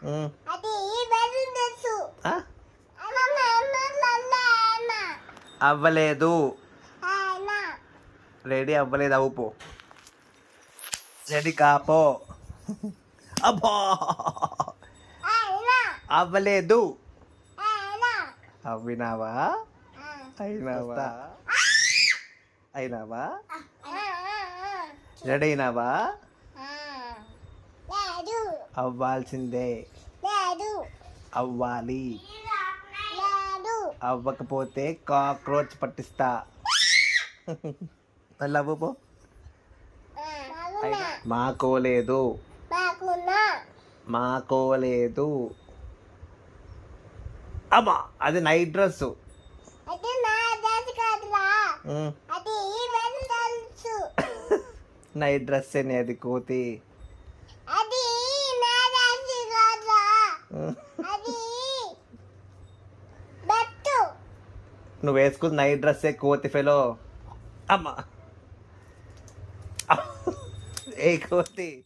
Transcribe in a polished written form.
అది తెలుసు అవ్వలేదు. రెడీ అవ్వలేదు, అవుపో. రెడీ కాపో. అబ్బా అవ్వలేదు. అవ్వినావా? అయినావా? అయినావా? రెడీ అయినావా? అవ్వాల్సిందే. అవ్వాలి. అవ్వకపోతే కాక్రోచ్ పట్టిస్తా. మళ్ళీ అవ్వపో. మాకోలేదు. మాకోలేదు. అమ్మా అది నైట్ డ్రెస్. నైట్ డ్రెస్ అని అది కోతి. నువ్వు వేసుకున్న నైట్ డ్రెస్సే కోతి ఫెలో. అమ్మా ఏ కోతి.